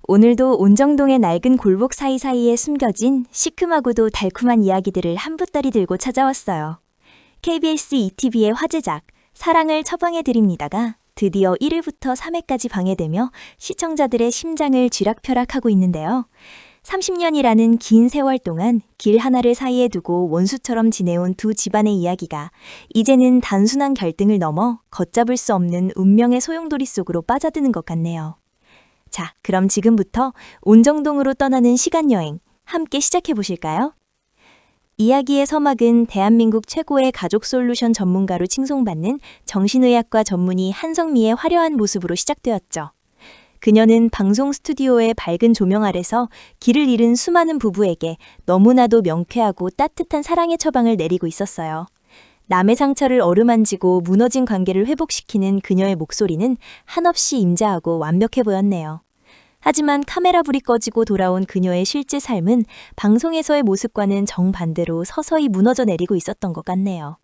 오늘도 온정동의 낡은 골목 사이사이에 숨겨진 시큼하고도 달콤한 이야기들을 한 붓더리 들고 찾아왔어요. KBS ETV의 화제작 사랑을 처방해드립니다가 드디어 1회부터 3회까지 방영되며 시청자들의 심장을 쥐락펴락하고 있는데요. 30년이라는 긴 세월 동안 길 하나를 사이에 두고 원수처럼 지내온 두 집안의 이야기가 이제는 단순한 갈등을 넘어 걷잡을 수 없는 운명의 소용돌이 속으로 빠져드는 것 같네요. 자, 그럼 지금부터 온정동으로 떠나는 시간여행 함께 시작해 보실까요? 이야기의 서막은 대한민국 최고의 가족 솔루션 전문가로 칭송받는 정신의학과 전문의 한성미의 화려한 모습으로 시작되었죠. 그녀는 방송 스튜디오의 밝은 조명 아래서 길을 잃은 수많은 부부에게 너무나도 명쾌하고 따뜻한 사랑의 처방을 내리고 있었어요. 남의 상처를 어루만지고 무너진 관계를 회복시키는 그녀의 목소리는 한없이 임자하고 완벽해 보였네요. 하지만 카메라 불이 꺼지고 돌아온 그녀의 실제 삶은 방송에서의 모습과는 정반대로 서서히 무너져 내리고 있었던 것 같네요.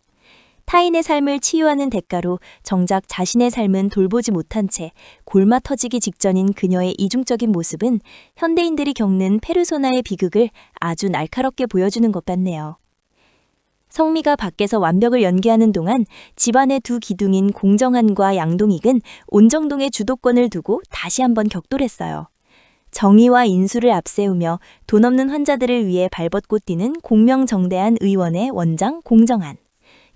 타인의 삶을 치유하는 대가로 정작 자신의 삶은 돌보지 못한 채 골마 터지기 직전인 그녀의 이중적인 모습은 현대인들이 겪는 페르소나의 비극을 아주 날카롭게 보여주는 것 같네요. 성미가 밖에서 완벽을 연기하는 동안 집안의 두 기둥인 공정한과 양동익은 온정동의 주도권을 두고 다시 한번 격돌했어요. 정의와 인수를 앞세우며 돈 없는 환자들을 위해 발벗고 뛰는 공명정대한 의원의 원장 공정한.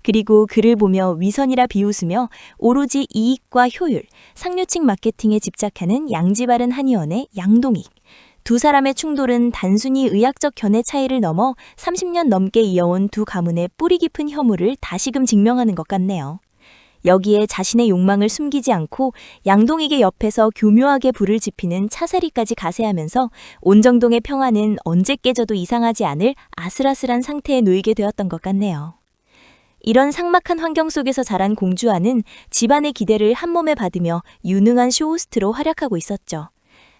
그리고 그를 보며 위선이라 비웃으며 오로지 이익과 효율, 상류층 마케팅에 집착하는 양지 바른 한의원의 양동익. 두 사람의 충돌은 단순히 의학적 견해 차이를 넘어 30년 넘게 이어온 두 가문의 뿌리 깊은 혐오를 다시금 증명하는 것 같네요. 여기에 자신의 욕망을 숨기지 않고 양동익의 옆에서 교묘하게 불을 지피는 차세리까지 가세하면서 온정동의 평화는 언제 깨져도 이상하지 않을 아슬아슬한 상태에 놓이게 되었던 것 같네요. 이런 삭막한 환경 속에서 자란 공주아는 집안의 기대를 한몸에 받으며 유능한 쇼호스트로 활약하고 있었죠.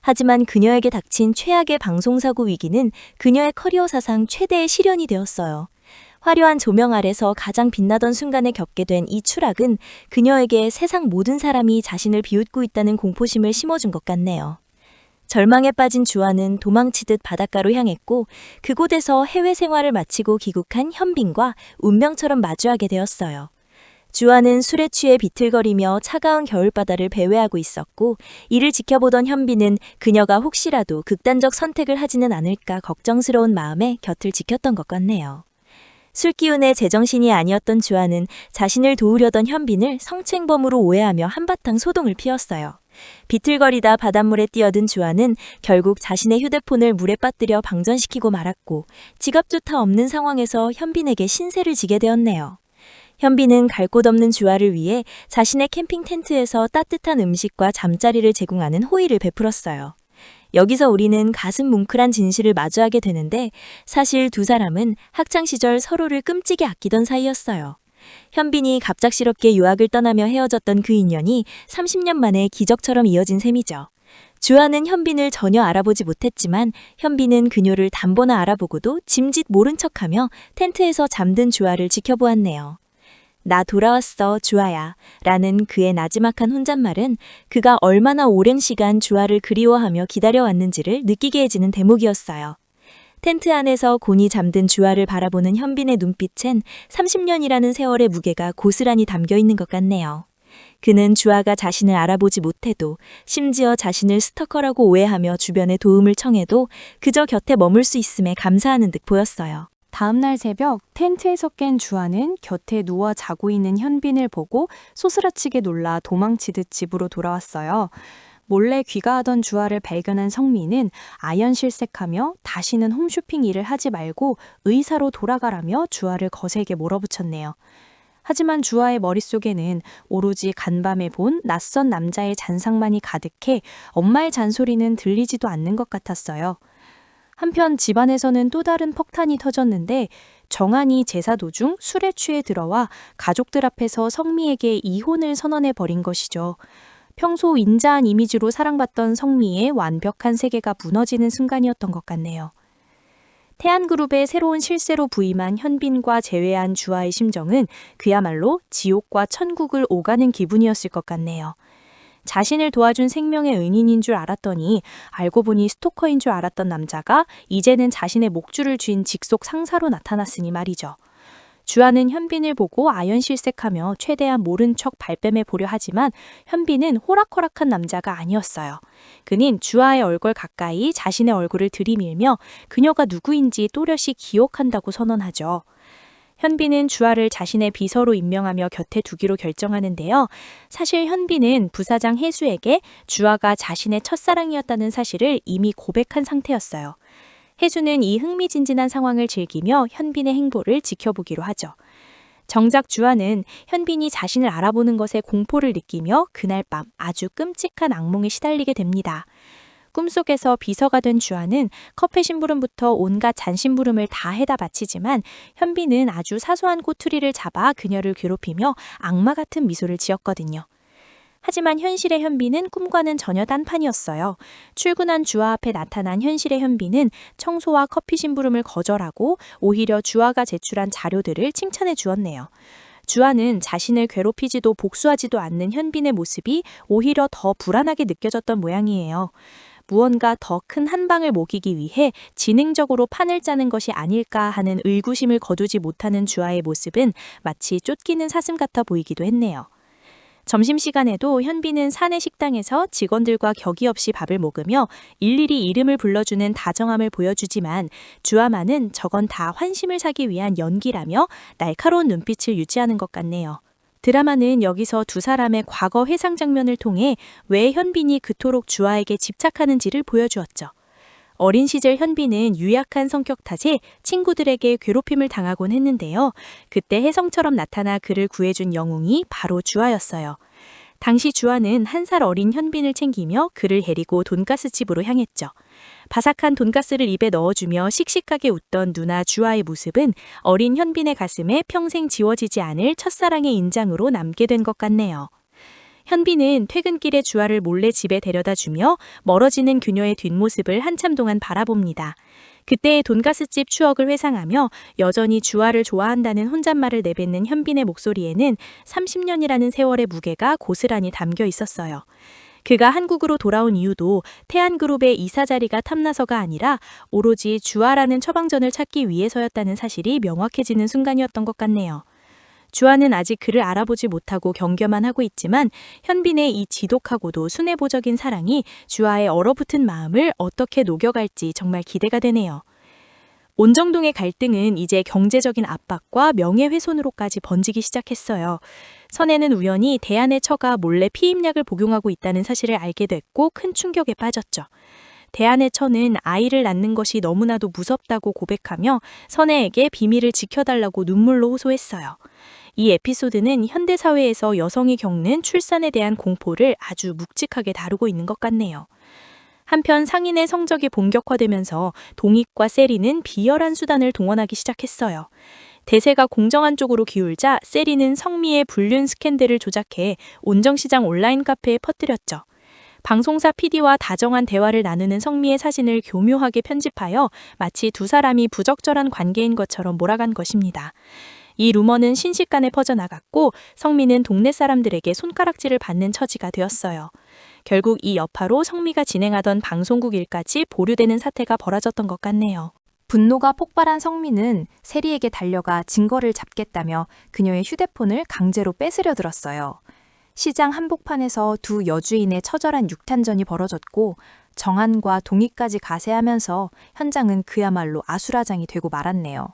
하지만 그녀에게 닥친 최악의 방송사고 위기는 그녀의 커리어 사상 최대의 시련이 되었어요. 화려한 조명 아래서 가장 빛나던 순간에 겪게 된 이 추락은 그녀에게 세상 모든 사람이 자신을 비웃고 있다는 공포심을 심어준 것 같네요. 절망에 빠진 주아는 도망치듯 바닷가로 향했고 그곳에서 해외 생활을 마치고 귀국한 현빈과 운명처럼 마주하게 되었어요. 주아는 술에 취해 비틀거리며 차가운 겨울바다를 배회하고 있었고 이를 지켜보던 현빈은 그녀가 혹시라도 극단적 선택을 하지는 않을까 걱정스러운 마음에 곁을 지켰던 것 같네요. 술기운의 제정신이 아니었던 주아는 자신을 도우려던 현빈을 성추행범으로 오해하며 한바탕 소동을 피웠어요. 비틀거리다 바닷물에 뛰어든 주아는 결국 자신의 휴대폰을 물에 빠뜨려 방전시키고 말았고 지갑조차 없는 상황에서 현빈에게 신세를 지게 되었네요. 현빈은 갈 곳 없는 주아를 위해 자신의 캠핑 텐트에서 따뜻한 음식과 잠자리를 제공하는 호의를 베풀었어요. 여기서 우리는 가슴 뭉클한 진실을 마주하게 되는데 사실 두 사람은 학창시절 서로를 끔찍이 아끼던 사이였어요. 현빈이 갑작스럽게 유학을 떠나며 헤어졌던 그 인연이 30년 만에 기적처럼 이어진 셈이죠. 주아는 현빈을 전혀 알아보지 못했지만 현빈은 그녀를 단번에 알아보고도 짐짓 모른 척하며 텐트에서 잠든 주아를 지켜보았네요. 나 돌아왔어, 주아야 라는 그의 나지막한 혼잣말은 그가 얼마나 오랜 시간 주아를 그리워하며 기다려왔는지를 느끼게 해지는 대목이었어요. 텐트 안에서 곤히 잠든 주아를 바라보는 현빈의 눈빛엔 30년이라는 세월의 무게가 고스란히 담겨 있는 것 같네요. 그는 주아가 자신을 알아보지 못해도 심지어 자신을 스토커라고 오해하며 주변에 도움을 청해도 그저 곁에 머물 수 있음에 감사하는 듯 보였어요. 다음날 새벽 텐트에서 깬 주아는 곁에 누워 자고 있는 현빈을 보고 소스라치게 놀라 도망치듯 집으로 돌아왔어요. 몰래 귀가하던 주아를 발견한 성미는 아연실색하며 다시는 홈쇼핑 일을 하지 말고 의사로 돌아가라며 주아를 거세게 몰아붙였네요. 하지만 주아의 머릿속에는 오로지 간밤에 본 낯선 남자의 잔상만이 가득해 엄마의 잔소리는 들리지도 않는 것 같았어요. 한편 집안에서는 또 다른 폭탄이 터졌는데 정한이 제사 도중 술에 취해 들어와 가족들 앞에서 성미에게 이혼을 선언해 버린 것이죠. 평소 인자한 이미지로 사랑받던 성미의 완벽한 세계가 무너지는 순간이었던 것 같네요. 태안그룹의 새로운 실세로 부임한 현빈과 재회한 주아의 심정은 그야말로 지옥과 천국을 오가는 기분이었을 것 같네요. 자신을 도와준 생명의 은인인 줄 알았더니 알고 보니 스토커인 줄 알았던 남자가 이제는 자신의 목줄을 쥔 직속 상사로 나타났으니 말이죠. 주아는 현빈을 보고 아연실색하며 최대한 모른 척 발뺌해 보려 하지만 현빈은 호락호락한 남자가 아니었어요. 그는 주아의 얼굴 가까이 자신의 얼굴을 들이밀며 그녀가 누구인지 또렷이 기억한다고 선언하죠. 현빈은 주아를 자신의 비서로 임명하며 곁에 두기로 결정하는데요. 사실 현빈은 부사장 혜수에게 주아가 자신의 첫사랑이었다는 사실을 이미 고백한 상태였어요. 혜수는 이 흥미진진한 상황을 즐기며 현빈의 행보를 지켜보기로 하죠. 정작 주아는 현빈이 자신을 알아보는 것에 공포를 느끼며 그날 밤 아주 끔찍한 악몽에 시달리게 됩니다. 꿈속에서 비서가 된 주아는 커피 심부름부터 온갖 잔심부름을 다 해다 바치지만 현빈은 아주 사소한 꼬투리를 잡아 그녀를 괴롭히며 악마 같은 미소를 지었거든요. 하지만 현실의 현빈은 꿈과는 전혀 딴판이었어요. 출근한 주아 앞에 나타난 현실의 현빈은 청소와 커피 심부름을 거절하고 오히려 주아가 제출한 자료들을 칭찬해 주었네요. 주아는 자신을 괴롭히지도 복수하지도 않는 현빈의 모습이 오히려 더 불안하게 느껴졌던 모양이에요. 무언가 더 큰 한방을 모기기 위해 지능적으로 판을 짜는 것이 아닐까 하는 의구심을 거두지 못하는 주아의 모습은 마치 쫓기는 사슴 같아 보이기도 했네요. 점심시간에도 현빈은 사내 식당에서 직원들과 격이 없이 밥을 먹으며 일일이 이름을 불러주는 다정함을 보여주지만 주아만은 저건 다 환심을 사기 위한 연기라며 날카로운 눈빛을 유지하는 것 같네요. 드라마는 여기서 두 사람의 과거 회상 장면을 통해 왜 현빈이 그토록 주아에게 집착하는지를 보여주었죠. 어린 시절 현빈은 유약한 성격 탓에 친구들에게 괴롭힘을 당하곤 했는데요. 그때 혜성처럼 나타나 그를 구해준 영웅이 바로 주아였어요. 당시 주아는 1살 어린 현빈을 챙기며 그를 데리고 돈가스 집으로 향했죠. 바삭한 돈가스를 입에 넣어주며 씩씩하게 웃던 누나 주아의 모습은 어린 현빈의 가슴에 평생 지워지지 않을 첫사랑의 인장으로 남게 된 것 같네요. 현빈은 퇴근길에 주아를 몰래 집에 데려다 주며 멀어지는 그녀의 뒷모습을 한참 동안 바라봅니다. 그때의 돈가스집 추억을 회상하며 여전히 주아를 좋아한다는 혼잣말을 내뱉는 현빈의 목소리에는 30년이라는 세월의 무게가 고스란히 담겨 있었어요. 그가 한국으로 돌아온 이유도 태안그룹의 이사 자리가 탐나서가 아니라 오로지 주아라는 처방전을 찾기 위해서였다는 사실이 명확해지는 순간이었던 것 같네요. 주아는 아직 그를 알아보지 못하고 경계만 하고 있지만 현빈의 이 지독하고도 순애보적인 사랑이 주아의 얼어붙은 마음을 어떻게 녹여갈지 정말 기대가 되네요. 온정동의 갈등은 이제 경제적인 압박과 명예훼손으로까지 번지기 시작했어요. 선혜는 우연히 대안의 처가 몰래 피임약을 복용하고 있다는 사실을 알게 됐고 큰 충격에 빠졌죠. 대안의 처는 아이를 낳는 것이 너무나도 무섭다고 고백하며 선혜에게 비밀을 지켜달라고 눈물로 호소했어요. 이 에피소드는 현대사회에서 여성이 겪는 출산에 대한 공포를 아주 묵직하게 다루고 있는 것 같네요. 한편 상인의 성적이 본격화되면서 동익과 세리는 비열한 수단을 동원하기 시작했어요. 대세가 공정한 쪽으로 기울자 세리는 성미의 불륜 스캔들을 조작해 온정시장 온라인 카페에 퍼뜨렸죠. 방송사 PD와 다정한 대화를 나누는 성미의 사진을 교묘하게 편집하여 마치 두 사람이 부적절한 관계인 것처럼 몰아간 것입니다. 이 루머는 순식간에 퍼져나갔고 성미는 동네 사람들에게 손가락질을 받는 처지가 되었어요. 결국 이 여파로 성미가 진행하던 방송국 일까지 보류되는 사태가 벌어졌던 것 같네요. 분노가 폭발한 성미는 세리에게 달려가 증거를 잡겠다며 그녀의 휴대폰을 강제로 뺏으려 들었어요. 시장 한복판에서 두 여주인의 처절한 육탄전이 벌어졌고 정한과 동익까지 가세하면서 현장은 그야말로 아수라장이 되고 말았네요.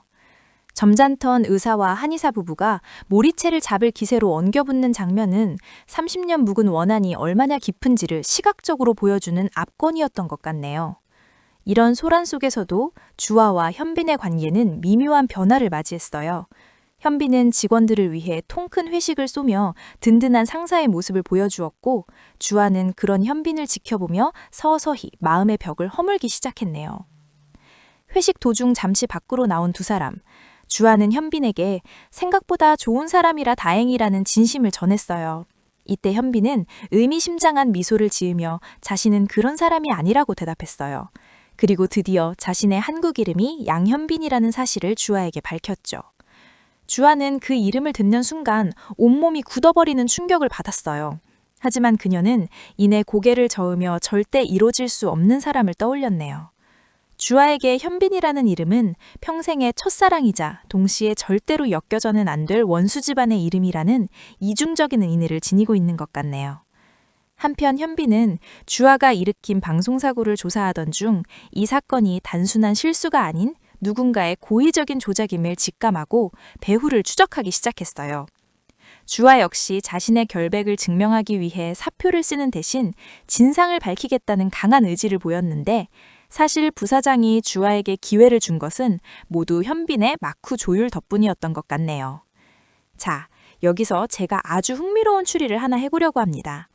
점잖던 의사와 한의사 부부가 모리채를 잡을 기세로 엉겨붙는 장면은 30년 묵은 원한이 얼마나 깊은지를 시각적으로 보여주는 압권이었던 것 같네요. 이런 소란 속에서도 주아와 현빈의 관계는 미묘한 변화를 맞이했어요. 현빈은 직원들을 위해 통큰 회식을 쏘며 든든한 상사의 모습을 보여주었고 주아는 그런 현빈을 지켜보며 서서히 마음의 벽을 허물기 시작했네요. 회식 도중 잠시 밖으로 나온 두 사람. 주아는 현빈에게 생각보다 좋은 사람이라 다행이라는 진심을 전했어요. 이때 현빈은 의미심장한 미소를 지으며 자신은 그런 사람이 아니라고 대답했어요. 그리고 드디어 자신의 한국 이름이 양현빈이라는 사실을 주아에게 밝혔죠. 주아는 그 이름을 듣는 순간 온몸이 굳어버리는 충격을 받았어요. 하지만 그녀는 이내 고개를 저으며 절대 이루어질 수 없는 사람을 떠올렸네요. 주아에게 현빈이라는 이름은 평생의 첫사랑이자 동시에 절대로 엮여져는 안 될 원수 집안의 이름이라는 이중적인 의미를 지니고 있는 것 같네요. 한편 현빈은 주아가 일으킨 방송사고를 조사하던 중 이 사건이 단순한 실수가 아닌 누군가의 고의적인 조작임을 직감하고 배후를 추적하기 시작했어요. 주아 역시 자신의 결백을 증명하기 위해 사표를 쓰는 대신 진상을 밝히겠다는 강한 의지를 보였는데 사실 부사장이 주아에게 기회를 준 것은 모두 현빈의 마쿠 조율 덕분이었던 것 같네요. 자, 여기서 제가 아주 흥미로운 추리를 하나 해보려고 합니다.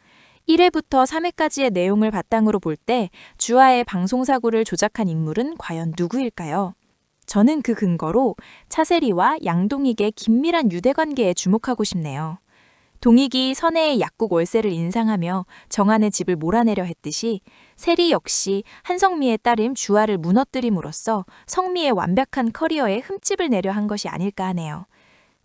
1회부터 3회까지의 내용을 바탕으로 볼 때 주아의 방송사고를 조작한 인물은 과연 누구일까요? 저는 그 근거로 차세리와 양동익의 긴밀한 유대관계에 주목하고 싶네요. 동익이 선혜의 약국 월세를 인상하며 정한의 집을 몰아내려 했듯이 세리 역시 한성미의 딸임 주아를 무너뜨림으로써 성미의 완벽한 커리어에 흠집을 내려 한 것이 아닐까 하네요.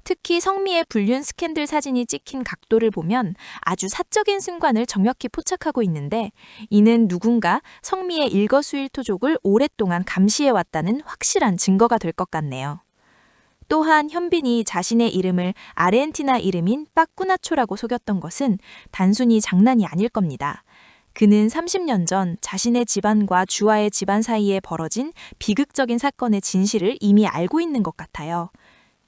특히 성미의 불륜 스캔들 사진이 찍힌 각도를 보면 아주 사적인 순간을 정확히 포착하고 있는데 이는 누군가 성미의 일거수일투족을 오랫동안 감시해왔다는 확실한 증거가 될 것 같네요. 또한 현빈이 자신의 이름을 아르헨티나 이름인 빠꾸나초라고 속였던 것은 단순히 장난이 아닐 겁니다. 그는 30년 전 자신의 집안과 주아의 집안 사이에 벌어진 비극적인 사건의 진실을 이미 알고 있는 것 같아요.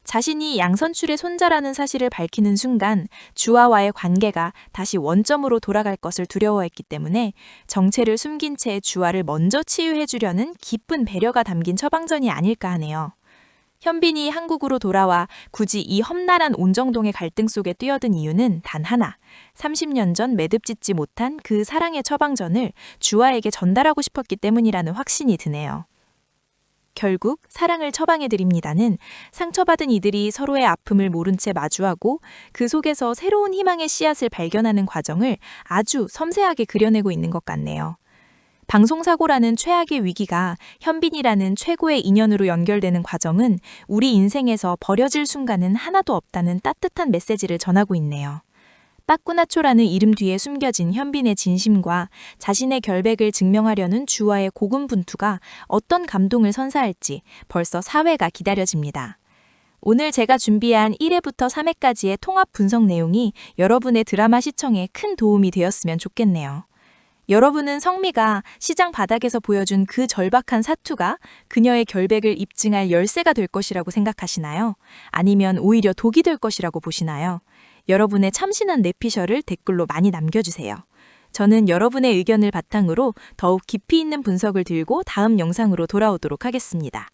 자신이 양선출의 손자라는 사실을 밝히는 순간 주아와의 관계가 다시 원점으로 돌아갈 것을 두려워했기 때문에 정체를 숨긴 채 주아를 먼저 치유해 주려는 깊은 배려가 담긴 처방전이 아닐까 하네요. 현빈이 한국으로 돌아와 굳이 이 험난한 온정동의 갈등 속에 뛰어든 이유는 단 하나, 30년 전 매듭짓지 못한 그 사랑의 처방전을 주아에게 전달하고 싶었기 때문이라는 확신이 드네요. 결국 사랑을 처방해드립니다는 상처받은 이들이 서로의 아픔을 모른 채 마주하고 그 속에서 새로운 희망의 씨앗을 발견하는 과정을 아주 섬세하게 그려내고 있는 것 같네요. 방송사고라는 최악의 위기가 현빈이라는 최고의 인연으로 연결되는 과정은 우리 인생에서 버려질 순간은 하나도 없다는 따뜻한 메시지를 전하고 있네요. 빠꾸나초라는 이름 뒤에 숨겨진 현빈의 진심과 자신의 결백을 증명하려는 주아의 고군분투가 어떤 감동을 선사할지 벌써 4회가 기다려집니다. 오늘 제가 준비한 1회부터 3회까지의 통합 분석 내용이 여러분의 드라마 시청에 큰 도움이 되었으면 좋겠네요. 여러분은 성미가 시장 바닥에서 보여준 그 절박한 사투가 그녀의 결백을 입증할 열쇠가 될 것이라고 생각하시나요? 아니면 오히려 독이 될 것이라고 보시나요? 여러분의 참신한 내피셜을 댓글로 많이 남겨주세요. 저는 여러분의 의견을 바탕으로 더욱 깊이 있는 분석을 들고 다음 영상으로 돌아오도록 하겠습니다.